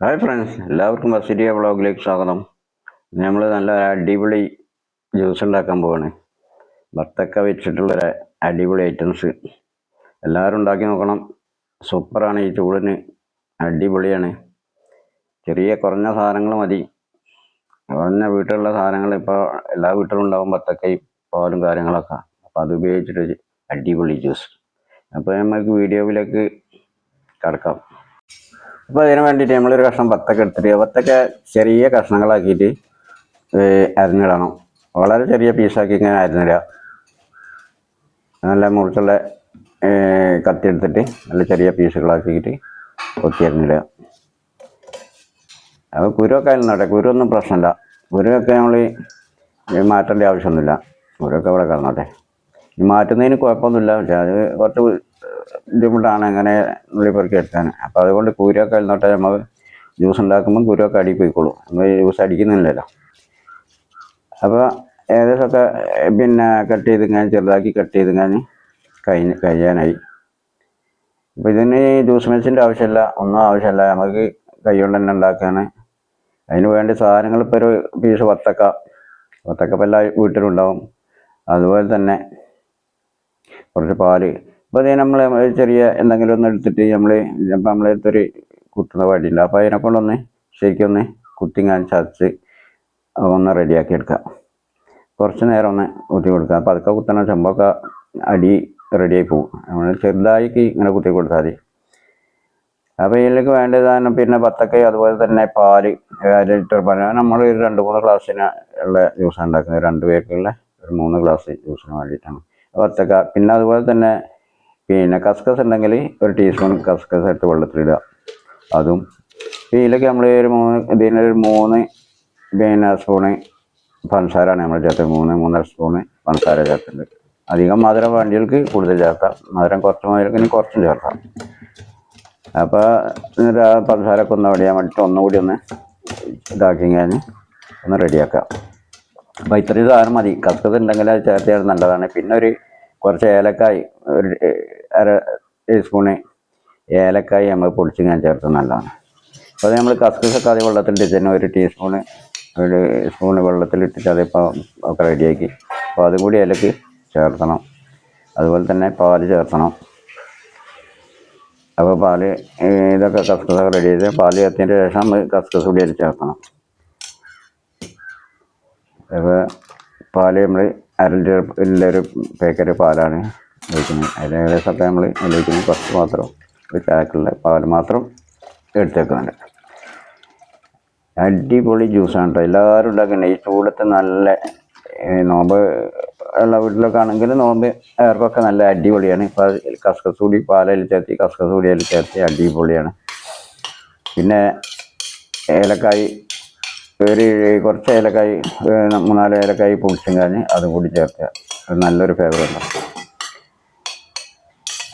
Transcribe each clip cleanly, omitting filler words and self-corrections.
Hi friends, എല്ലാവർക്കും ബസിരിയ വ്ളോഗിലേക്ക് സ്വാഗതം. നമ്മൾ നല്ല അടിപൊളി ജ്യൂസ് ഉണ്ടാക്കാൻ പോവാണ്. വത്തക്ക വെച്ചിട്ടുള്ളൊരു അടിപൊളി ഐറ്റംസ് എല്ലാവരും ഉണ്ടാക്കി നോക്കണം. സൂപ്പറാണ്. ഈ ചൂടിന് അടിപൊളിയാണ്. കുറഞ്ഞ സാധനങ്ങൾ മതി. കുറഞ്ഞ വീട്ടിലുള്ള സാധനങ്ങൾ ഇപ്പോൾ എല്ലാ വീട്ടിലും ഉണ്ടാവും, വത്തക്കയും പാലും കാര്യങ്ങളൊക്കെ. അപ്പോൾ അത് ഉപയോഗിച്ചിട്ടൊരു അടിപൊളി ജ്യൂസ്. അപ്പോൾ നമുക്ക് വീഡിയോയിലേക്ക് കടക്കാം. അപ്പോൾ അതിന് വേണ്ടിയിട്ട് നമ്മളൊരു കഷ്ണം വത്തക്ക എടുത്തിട്ട് വത്തക്ക ചെറിയ കഷ്ണങ്ങളാക്കിയിട്ട് അരിഞ്ഞിടണം. വളരെ ചെറിയ പീസാക്കി ഇങ്ങനെ അരിഞ്ഞിടുക. നല്ല മുറിച്ചുള്ള കത്തി എടുത്തിട്ട് നല്ല ചെറിയ പീസുകളാക്കിയിട്ട് കൊത്തി അരിഞ്ഞിടുക. അപ്പോൾ കുരുവൊക്കെ ആയിരുന്നോട്ടെ, കുരുവൊന്നും പ്രശ്നമില്ല. കുരുവൊക്കെ നമ്മൾ മാറ്റേണ്ട ആവശ്യമൊന്നുമില്ല. കുരുവൊക്കെ ഇവിടെ കിടന്നോട്ടെ. ഈ മാറ്റുന്നതിന് കുഴപ്പമൊന്നുമില്ല. പക്ഷേ അത് കുറച്ച് ബുദ്ധിമുട്ടാണ് അങ്ങനെ നുള്ളി പെറുക്കി എടുക്കാൻ. അപ്പോൾ അതുകൊണ്ട് കുരുവൊക്കെ ഇരുന്നോട്ടെ. നമ്മൾ ജ്യൂസ് ഉണ്ടാക്കുമ്പം കുരുവൊക്കെ അടി പോയിക്കോളൂ. നമ്മൾ ജ്യൂസ് അടിക്കുന്നില്ലല്ലോ. അപ്പോൾ ഏകദേശമൊക്കെ കട്ട് ചെയ്ത് ചെറുതാക്കി കട്ട് ചെയ്ത് കഴിയാനായി. അപ്പോൾ ഇതിന് ജ്യൂസ് മെഷീൻ്റെ ആവശ്യമില്ല, ഒന്നും ആവശ്യമില്ല. നമുക്ക് കൈ കൊണ്ട് തന്നെ ഉണ്ടാക്കുകയാണ്. അതിന് വേണ്ട സാധനങ്ങൾ ഇപ്പോൾ ഒരു പീസ് വത്തക്ക ഇപ്പോൾ എല്ലാ വീട്ടിലുണ്ടാവും. അതുപോലെ തന്നെ കുറച്ച് പാല്. അപ്പോൾ അത് നമ്മൾ ചെറിയ എന്തെങ്കിലും ഒന്ന് എടുത്തിട്ട് നമ്മളെടുത്തൊരു കുത്തുന്ന വടിയുണ്ട്. അപ്പോൾ അതിനെ കൊണ്ടൊന്ന് ശരിക്കൊന്ന് ചതച്ച് ഒന്ന് റെഡിയാക്കി എടുക്കാം. കുറച്ച് നേരം ഒന്ന് കുത്തി കൊടുക്കുക. അപ്പോൾ അതൊക്കെ കുത്തണ ചെമ്പൊക്കെ അടി റെഡിയായി പോകും. നമ്മൾ ചെറുതായിക്ക് ഇങ്ങനെ കുത്തി കൊടുത്താൽ മതി. അപ്പോൾ ഇതിലേക്ക് വേണ്ടതാണ് വത്തക്ക, അതുപോലെ തന്നെ പാല് 1 ലിറ്റർ പാല്. നമ്മൾ 2-3 ഗ്ലാസ്സിന് ഉള്ള ജ്യൂസാണ് ഉണ്ടാക്കുന്നത്. 2 പേർക്കുള്ള ഒരു 3 ഗ്ലാസ് ജ്യൂസിന് വേണ്ടിയിട്ടാണ് വത്തക്ക. അതുപോലെ തന്നെ കസ്കസ് ഉണ്ടെങ്കിൽ 1 ടീസ്പൂൺ കസ്കസ് എടുത്ത് വെള്ളത്തിലിടുക. അതും ഇതിലേക്ക് നമ്മൾ ഇതിനൊരു 3 സ്പൂണ് പഞ്ചസാരയാണ് നമ്മൾ ചേർത്തത്. 3-3.5 സ്പൂണ് പഞ്ചസാര ചേർത്തിട്ടുണ്ട്. അധികം മധുരം വേണ്ടിയവർക്ക് കൂടുതൽ ചേർക്കാം, മധുരം കുറച്ച് വേണ്ടിയവർക്ക് കുറച്ചും ചേർക്കാം. അപ്പോൾ പഞ്ചസാരൊക്കെ ഒന്ന് അടിയാൻ വേണ്ടിയിട്ട് ഒന്നുകൂടി ഒന്ന് ഇതാക്കി ഒന്ന് റെഡിയാക്കാം. അപ്പോൾ ഇത്രയും സാധനം മതി. കസ്കസ് ഉണ്ടെങ്കിൽ അത് ചേർത്തിയാൽ നല്ലതാണ്. പിന്നെ കുറച്ച് ഏലക്കായ്, 1/2 ടീസ്പൂണ് ഏലക്കായ് നമ്മൾ പൊടിച്ച് ചേർത്ത് നല്ലതാണ്. അപ്പോൾ അത് നമ്മൾ കസ്കസൊക്കെ അത് വെള്ളത്തിലിട്ട് തന്നെ 1 സ്പൂണ് വെള്ളത്തിലിട്ടിട്ട് അതിപ്പോൾ ഒക്കെ റെഡിയാക്കി. അപ്പോൾ അതും കൂടി അതിലേക്ക് ചേർത്തണം. അതുപോലെ തന്നെ പാല് ചേർത്തണം. അപ്പോൾ പാല് ഇതൊക്കെ കസ്കസൊക്കെ റെഡി ചെയ്ത് പാല് ചേർത്തതിന് ശേഷം നമ്മൾ കസ്കസ് കൂടി അതിൽ ചേർക്കണം. അപ്പോൾ പാല് നമ്മൾ 1/2 ലിറ്റർ പാക്കറ്റ് പാലാണ് ഒഴിക്കുന്നത്. അതിൽ ഏകദേശമൊക്കെ നമ്മൾ ഒഴിക്കുന്നത് കുറച്ച് മാത്രം, ഒരു ചായക്കുള്ള പാൽ മാത്രം എടുത്തേക്കുന്നുണ്ട്. അടിപൊളി ജ്യൂസാണ് കേട്ടോ. എല്ലാവരും ഉണ്ടാക്കണ്ടേ. ഈ ചൂടത്ത് നല്ല നോമ്പ് ഉള്ള വീട്ടിലൊക്കെ ആണെങ്കിൽ നോമ്പ് അവർക്കൊക്കെ നല്ല അടിപൊളിയാണ്. ഇപ്പോൾ കസ്കസ് കൂടി പാലയിൽ ചേർത്തി കസ്കസ് കൂടി അതിൽ ചേർത്തി അടിപൊളിയാണ്. പിന്നെ ഏലക്കായ് കുറച്ച് ഏലക്കായ് 3-4 ഏലക്കായ് പൊടിച്ചും അതും കൂടി ചേർക്കുക. നല്ലൊരു ഫ്ലേവർ ഉണ്ടാവും.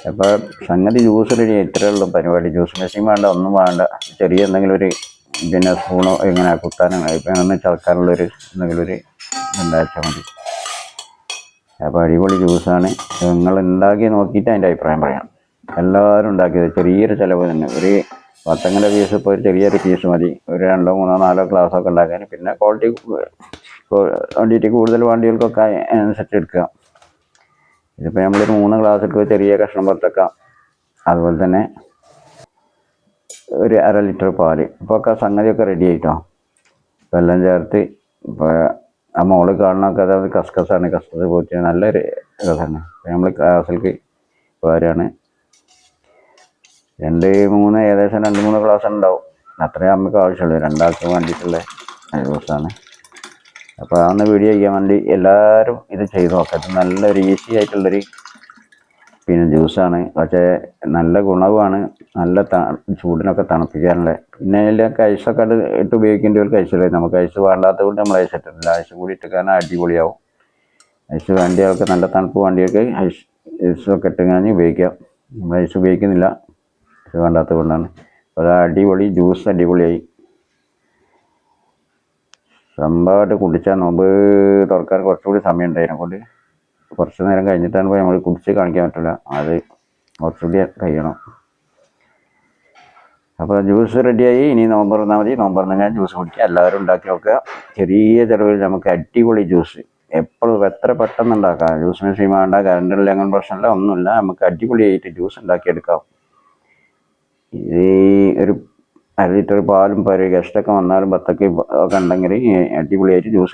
അപ്പോൾ സംഗതി ജ്യൂസ് റെഡി. ഇത്രയേ ഉള്ളൂ പരിപാടി. ജ്യൂസ് മെഷീൻ വേണ്ട, ഒന്നും വേണ്ട. ചെറിയ എന്തെങ്കിലും ഒരു സ്പൂണോ ഇങ്ങനെ കുത്താനും ഒന്ന് ചതക്കാനുള്ളൊരു എന്തെങ്കിലും ഉണ്ടാച്ചാൽ മതി. അപ്പോൾ അടിപൊളി ജ്യൂസാണ്. നിങ്ങൾ ഉണ്ടാക്കി നോക്കിയിട്ട് അതിൻ്റെ അഭിപ്രായം പറയാം. എല്ലാവരും ഉണ്ടാക്കിയത് ചെറിയൊരു ചിലവ് തന്നെ. ഒരു വത്തങ്ങൻ്റെ പീസ് ഇപ്പോൾ ഒരു ചെറിയൊരു പീസ് മതി. ഒരു 2-3-4 ഗ്ലാസ്സൊക്കെ ഉണ്ടാക്കാൻ. പിന്നെ ക്വാണ്ടിറ്റി കൂടുതൽ വേണ്ടിയവർക്കൊക്കെ അനുസരിച്ച് എടുക്കുക. ഇതിപ്പോൾ നമ്മളൊരു 3 ഗ്ലാസ് എടുക്കുക. ചെറിയ കഷ്ണം വത്തക്ക, അതുപോലെ തന്നെ ഒരു 1/2 ലിറ്റർ പാല്. ഇപ്പോൾ ഒക്കെ സംഗതിയൊക്കെ റെഡി ആയിട്ടോ. ഇപ്പോൾ എല്ലാം ചേർത്ത് ഇപ്പോൾ ആ മോള് കാണണമൊക്കെ അതായത് കസ്കസാണ്. കസ്കസ് പോയിട്ട് നല്ലൊരു രസമാണ്. നമ്മൾ ഗ്ലാസ്സിലേക്ക് പോരാണ്. 2-3 ഏകദേശം 2-3 ഗ്ലാസ് ഉണ്ടാവും. അത്രയും നമുക്ക് ആവശ്യമുള്ളൂ. 2 ആൾക്ക് വേണ്ടിയിട്ടുള്ള ജ്യൂസാണ്. അപ്പോൾ അതൊന്ന് വീഡിയോ ചെയ്യാൻ വേണ്ടി എല്ലാവരും ഇത് ചെയ്ത് നോക്കാം. ഇത് നല്ലൊരു ഈസി ആയിട്ടുള്ളൊരു ജ്യൂസാണ്. പക്ഷേ നല്ല ഗുണവുമാണ്. നല്ല ചൂടിനൊക്കെ തണുപ്പിക്കാനുള്ള. പിന്നെ അതിലൊക്കെ ഐസൊക്കെ ഇട്ട് ഉപയോഗിക്കേണ്ടവർക്ക് ഐസില്ല. നമുക്ക് ഐസ് വേണ്ടാത്തത് കൊണ്ട് നമ്മൾ ഐസ് ഇട്ടിട്ടില്ല. ഐസ് കൂടി ഇട്ട് കാരണം അടിപൊളിയാവും. ഐസ് വേണ്ടിയവർക്ക്, നല്ല തണുപ്പ് വേണ്ടിയവർക്ക് ഐസൊക്കെ ഇട്ട് ഉപയോഗിക്കാം. നമ്മൾ ഐസ് ഉപയോഗിക്കുന്നില്ല, ഐസ് വേണ്ടാത്തത് കൊണ്ടാണ്. അപ്പോൾ അത് അടിപൊളി ജ്യൂസ് അടിപൊളിയായി. സംഭവമായിട്ട് കുടിച്ചാൽ നോമ്പ് തുറക്കാൻ കുറച്ചുകൂടി സമയം ഉണ്ട്. അതിനെക്കൊണ്ട് കുറച്ച് നേരം കഴിഞ്ഞിട്ടാണ് പോയി നമ്മൾ കുടിച്ച് കാണിക്കാൻ പറ്റില്ല. അത് കുറച്ചുകൂടി കഴിയണം. അപ്പോൾ ജ്യൂസ് റെഡിയായി. ഇനി നോമ്പ് തുറന്നാൽ മതി. നോമ്പ് തുറന്നു കഴിഞ്ഞാൽ ജ്യൂസ് കുടിക്കുക. എല്ലാവരും ഉണ്ടാക്കി നോക്കുക. ചെറിയ ചിലവിൽ നമുക്ക് അടിപൊളി ജ്യൂസ് എപ്പോഴും എത്ര പെട്ടെന്ന് ഉണ്ടാക്കാം. ജ്യൂസ് മെഷീൻ വേണ്ട, കറണ്ടില്ല, അങ്ങനെ പ്രശ്നമില്ല, ഒന്നുമില്ല. നമുക്ക് അടിപൊളിയായിട്ട് ജ്യൂസ് ഉണ്ടാക്കിയെടുക്കാം. ഈ ഒരു 1/2 ലിറ്റർ പാലും പോരെ, ഗസ്റ്റൊക്കെ വന്നാലും 10 ഒക്കെ ഉണ്ടെങ്കിൽ അടിപൊളിയായിട്ട് ജ്യൂസ്